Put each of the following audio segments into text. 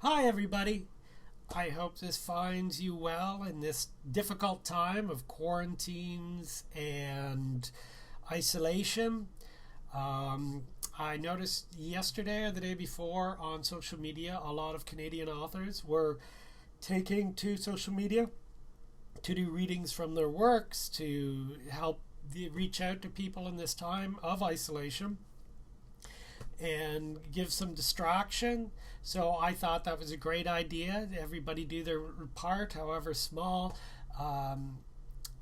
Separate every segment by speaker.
Speaker 1: Hi, everybody. I hope this finds you well in this difficult time of quarantines and isolation. I noticed yesterday or the day before on social media, a lot of Canadian authors were taking to social media to do readings from their works to help reach out to people in this time of isolation and give some distraction. So I thought that was a great idea. Everybody do their part, however small,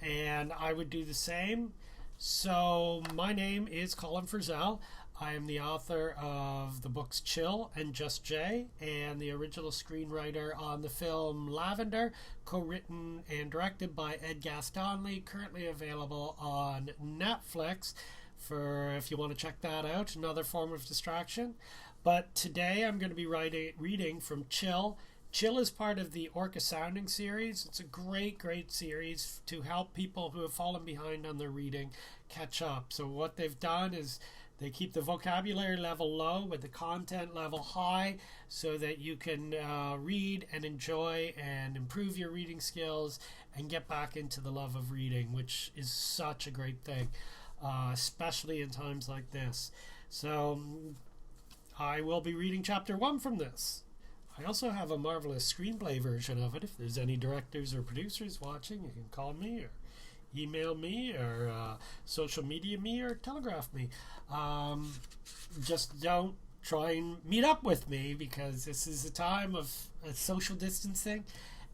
Speaker 1: and I would do the same. So my name is Colin Frizzell. I am the author of the books Chill and Just Jay, and the original screenwriter on the film Lavender, co-written and directed by Ed Gastonley, currently available on Netflix for if you want to check that out, another form of distraction. But today I'm going to be reading from Chill. Chill is part of the Orca Sounding series. It's a great series to help people who have fallen behind on their reading catch up. So what they've done is they keep the vocabulary level low but the content level high so that you can read and enjoy and improve your reading skills and get back into the love of reading, which is such a great thing. Especially in times like this. So I will be reading chapter 1 from this. I also have a marvelous screenplay version of it. If there's any directors or producers watching, you can call me or email me or social media me or telegraph me. Just don't try and meet up with me because this is a time of social distancing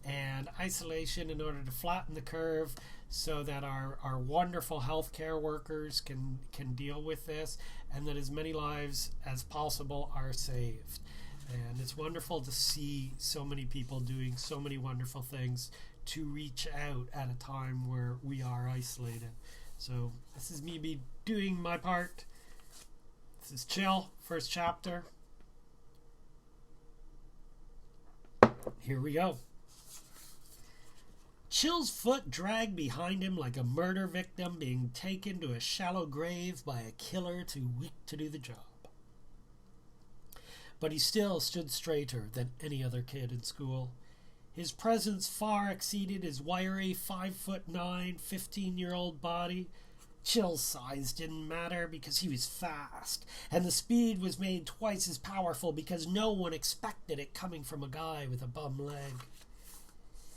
Speaker 1: and isolation in order to flatten the curve so that our wonderful healthcare workers can deal with this and that as many lives as possible are saved. And it's wonderful to see so many people doing so many wonderful things to reach out at a time where we are isolated. So this is me doing my part. This is Chill, first chapter. Here we go. Chill's foot dragged behind him like a murder victim being taken to a shallow grave by a killer too weak to do the job. But he still stood straighter than any other kid in school. His presence far exceeded his wiry 5'9", 15-year-old body. Chill's size didn't matter because he was fast, and the speed was made twice as powerful because no one expected it coming from a guy with a bum leg.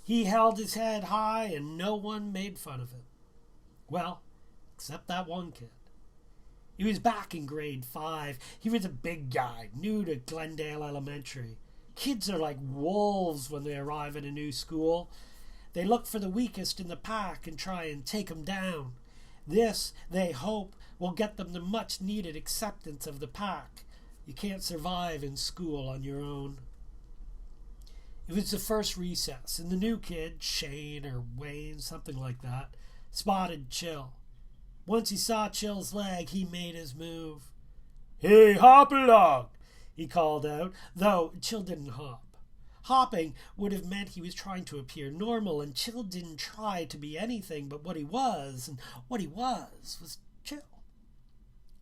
Speaker 1: He held his head high and no one made fun of him. Well, except that one kid. He was back in grade 5. He was a big guy, new to Glendale Elementary. Kids are like wolves when they arrive at a new school. They look for the weakest in the pack and try and take them down. This, they hope, will get them the much-needed acceptance of the pack. You can't survive in school on your own. It was the first recess, and the new kid, Shane or Wayne, something like that, spotted Chill. Once he saw Chill's leg, he made his move. "Hey, hop along," he called out, though Chill didn't hop. Hopping would have meant he was trying to appear normal, and Chill didn't try to be anything but what he was, and what he was Chill.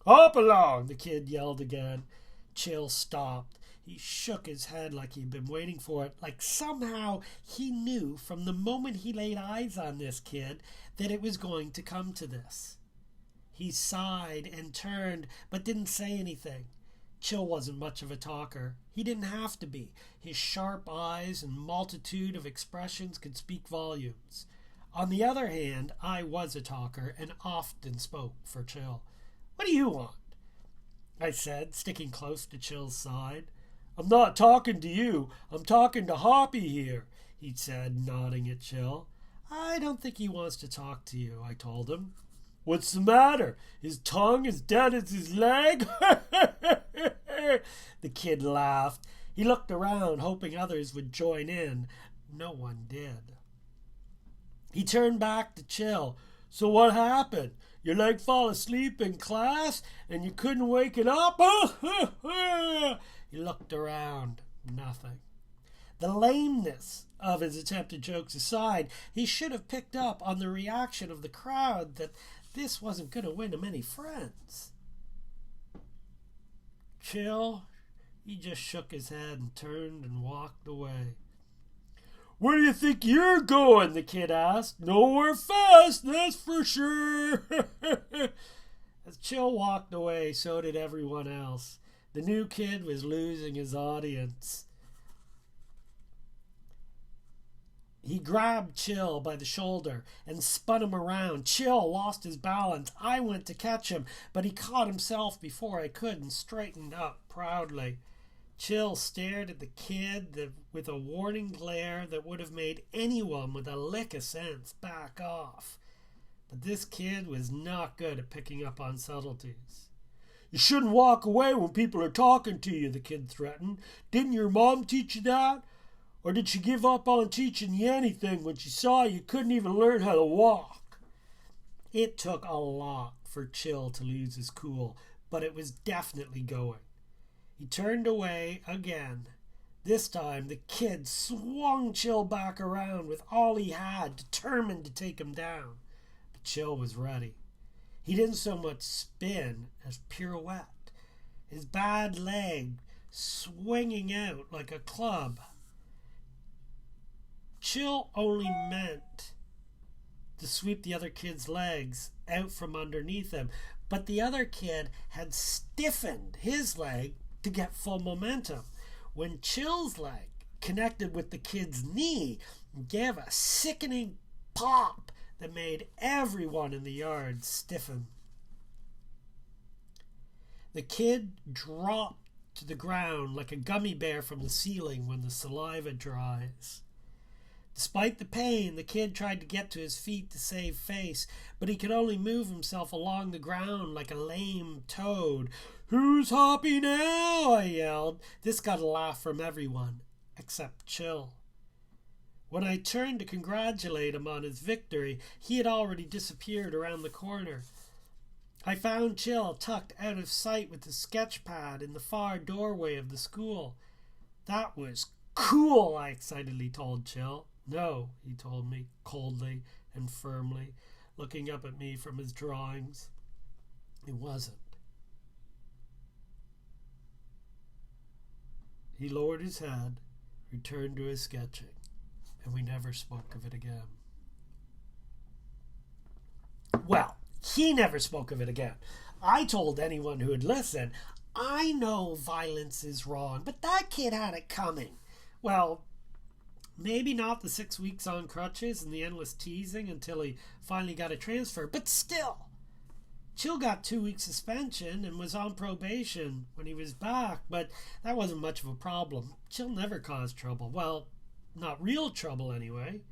Speaker 1: "Hop along," the kid yelled again. Chill stopped. He shook his head like he'd been waiting for it, like somehow he knew from the moment he laid eyes on this kid that it was going to come to this. He sighed and turned, but didn't say anything. Chill wasn't much of a talker. He didn't have to be. His sharp eyes and multitude of expressions could speak volumes. On the other hand, I was a talker and often spoke for Chill. "What do you want?" I said, sticking close to Chill's side. "I'm not talking to you. I'm talking to Hoppy here," he said, nodding at Chill. "I don't think he wants to talk to you," I told him. "What's the matter? His tongue as dead as his leg?" The kid laughed. He looked around, hoping others would join in. No one did. He turned back to Chill. "So what happened? Your leg fall asleep in class and you couldn't wake it up?" He looked around. Nothing. The lameness of his attempted jokes aside, he should have picked up on the reaction of the crowd that this wasn't going to win him any friends. "Chill, He just shook his head and turned and walked away. "Where do you think you're going?" the kid asked. "Nowhere fast, that's for sure." As Chill walked away, so did everyone else. The new kid was losing his audience. He grabbed Chill by the shoulder and spun him around. Chill lost his balance. I went to catch him, but he caught himself before I could and straightened up proudly. Chill stared at the kid with a warning glare that would have made anyone with a lick of sense back off. But this kid was not good at picking up on subtleties. "You shouldn't walk away when people are talking to you," the kid threatened. "Didn't your mom teach you that? Or did she give up on teaching you anything when she saw you couldn't even learn how to walk?" It took a lot for Chill to lose his cool, but it was definitely going. He turned away again. This time, the kid swung Chill back around with all he had, determined to take him down. But Chill was ready. He didn't so much spin as pirouette, his bad leg swinging out like a club. Chill only meant to sweep the other kid's legs out from underneath him, but the other kid had stiffened his leg to get full momentum. When Chill's leg connected with the kid's knee, gave a sickening pop that made everyone in the yard stiffen. The kid dropped to the ground like a gummy bear from the ceiling when the saliva dries. Despite the pain, the kid tried to get to his feet to save face, but he could only move himself along the ground like a lame toad. "Who's happy now?" I yelled. This got a laugh from everyone, except Chill. When I turned to congratulate him on his victory, he had already disappeared around the corner. I found Chill tucked out of sight with the sketch pad in the far doorway of the school. "That was cool," I excitedly told Chill. "No," he told me, coldly and firmly, looking up at me from his drawings. "It wasn't." He lowered his head, returned to his sketching, and we never spoke of it again. Well, he never spoke of it again. I told anyone who would listen, "I know violence is wrong, but that kid had it coming." Well, maybe not the 6 weeks on crutches and the endless teasing until he finally got a transfer, but still. Chill got 2 weeks suspension and was on probation when he was back, but that wasn't much of a problem. Chill never caused trouble. Well, not real trouble anyway.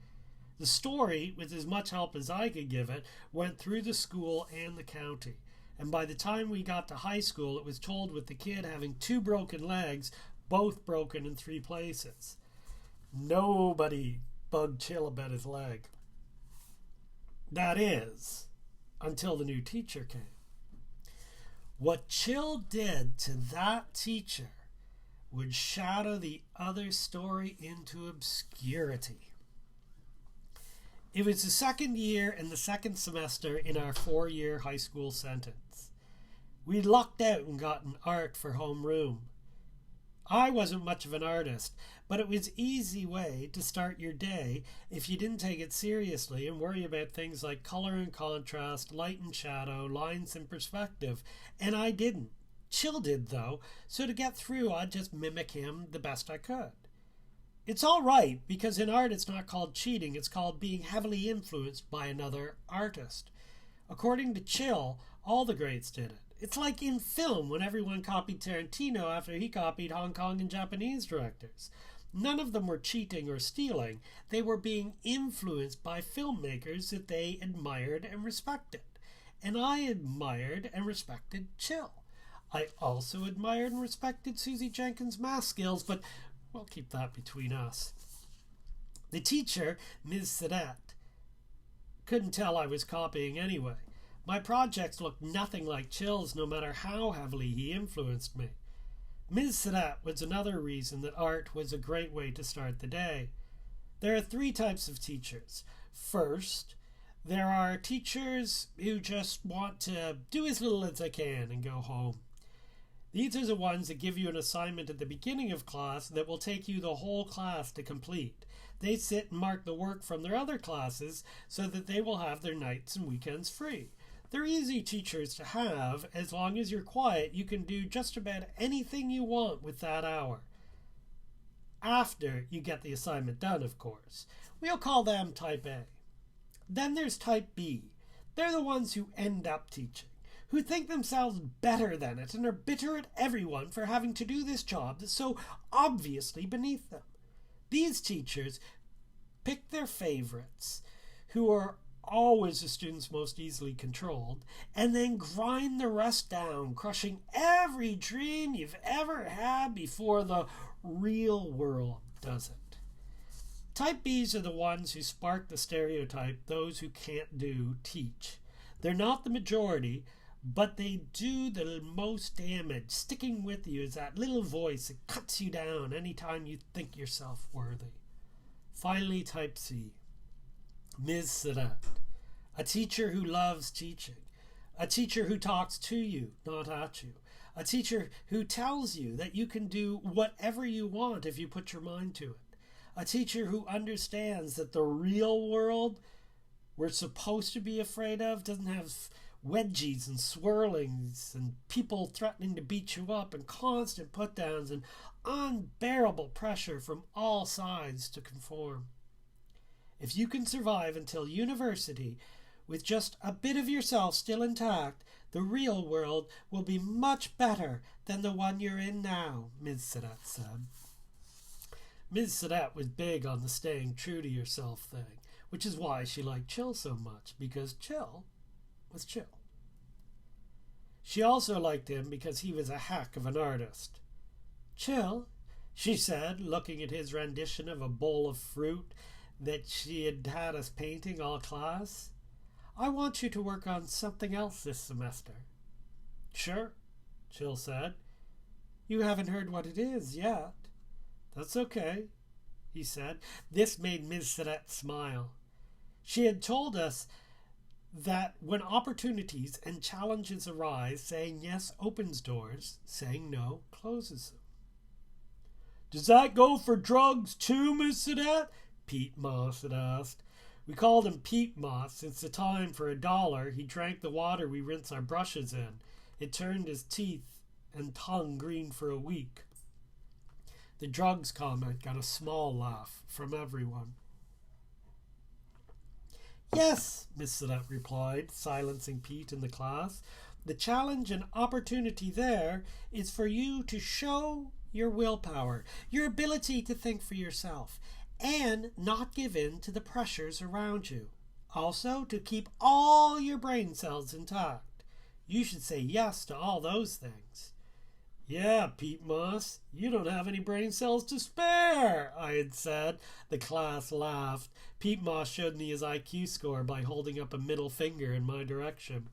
Speaker 1: The story, with as much help as I could give it, went through the school and the county. And by the time we got to high school, it was told with the kid having 2 broken legs, both broken in 3 places. Nobody bugged Chill about his leg. That is, until the new teacher came. What Chill did to that teacher would shadow the other story into obscurity. It was the second year and the second semester in our 4-year high school sentence. We lucked out and got an art for homeroom. I wasn't much of an artist, but it was an easy way to start your day if you didn't take it seriously and worry about things like color and contrast, light and shadow, lines and perspective. And I didn't. Chill did, though, so to get through, I'd just mimic him the best I could. It's all right, because in art it's not called cheating, it's called being heavily influenced by another artist. According to Chill, all the greats did it. It's like in film when everyone copied Tarantino after he copied Hong Kong and Japanese directors. None of them were cheating or stealing. They were being influenced by filmmakers that they admired and respected. And I admired and respected Chill. I also admired and respected Susie Jenkins' math skills, but we'll keep that between us. The teacher, Ms. Sedette, couldn't tell I was copying anyway. My projects looked nothing like Chill's, no matter how heavily he influenced me. Ms. Sedette was another reason that art was a great way to start the day. There are 3 types of teachers. First, there are teachers who just want to do as little as they can and go home. These are the ones that give you an assignment at the beginning of class that will take you the whole class to complete. They sit and mark the work from their other classes so that they will have their nights and weekends free. They're easy teachers to have. As long as you're quiet, you can do just about anything you want with that hour. After you get the assignment done, of course. We'll call them Type A. Then there's Type B. They're the ones who end up teaching, who think themselves better than it and are bitter at everyone for having to do this job that's so obviously beneath them. These teachers pick their favorites, who are always the students most easily controlled, and then grind the rest down, crushing every dream you've ever had before the real world doesn't. Type Bs are the ones who spark the stereotype those who can't do teach. They're not the majority, but they do the most damage. Sticking with you is that little voice that cuts you down anytime you think yourself worthy. Finally, Type C. Ms. Sadat. A teacher who loves teaching. A teacher who talks to you, not at you. A teacher who tells you that you can do whatever you want if you put your mind to it. A teacher who understands that the real world we're supposed to be afraid of doesn't have wedgies and swirlings and people threatening to beat you up and constant put-downs and unbearable pressure from all sides to conform. If you can survive until university with just a bit of yourself still intact, the real world will be much better than the one you're in now, Ms. Sadat said. Ms. Sadat was big on the staying true to yourself thing, which is why she liked Chill so much, because Chill was chill. She also liked him because he was a heck of an artist. Chill, she said, looking at his rendition of a bowl of fruit that she had had us painting all class. I want you to work on something else this semester. Sure, Chill said. You haven't heard what it is yet. That's okay, he said. This made Ms. Sadat smile. She had told us that when opportunities and challenges arise, saying yes opens doors, saying no closes them. Does that go for drugs too, Miss Sadat? Pete Moss had asked. We called him Pete Moss since the time for $1 he drank the water we rinse our brushes in. It turned his teeth and tongue green for a week. The drugs comment got a small laugh from everyone. Yes, Miss Sadat replied, silencing Pete in the class. The challenge and opportunity there is for you to show your willpower, your ability to think for yourself, and not give in to the pressures around you. Also, to keep all your brain cells intact. You should say yes to all those things. Yeah, Pete Moss, you don't have any brain cells to spare, I had said. The class laughed. Pete Moss showed me his IQ score by holding up a middle finger in my direction.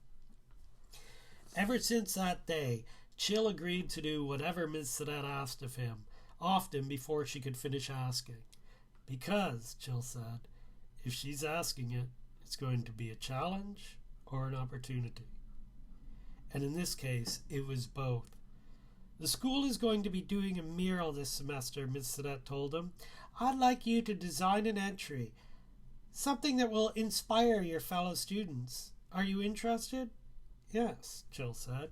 Speaker 1: Ever since that day, Chill agreed to do whatever Ms. Sadat asked of him, often before she could finish asking. Because, Chill said, if she's asking it, it's going to be a challenge or an opportunity. And in this case, it was both. The school is going to be doing a mural this semester, Ms. Sadat told him. I'd like you to design an entry, something that will inspire your fellow students. Are you interested? Yes, Chill said.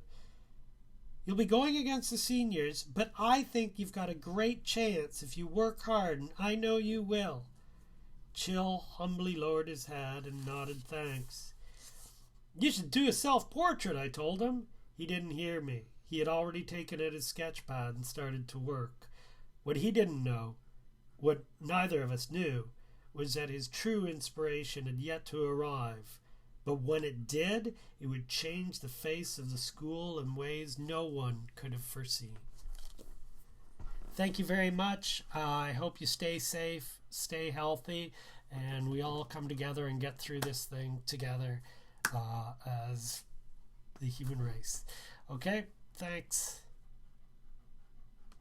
Speaker 1: You'll be going against the seniors, but I think you've got a great chance if you work hard, and I know you will. Chill humbly lowered his head and nodded thanks. You should do a self-portrait, I told him. He didn't hear me. He had already taken out his sketch pad and started to work. What he didn't know, what neither of us knew, was that his true inspiration had yet to arrive. But when it did, it would change the face of the school in ways no one could have foreseen. Thank you very much. I hope you stay safe, stay healthy, and we all come together and get through this thing together as the human race. Okay? Thanks.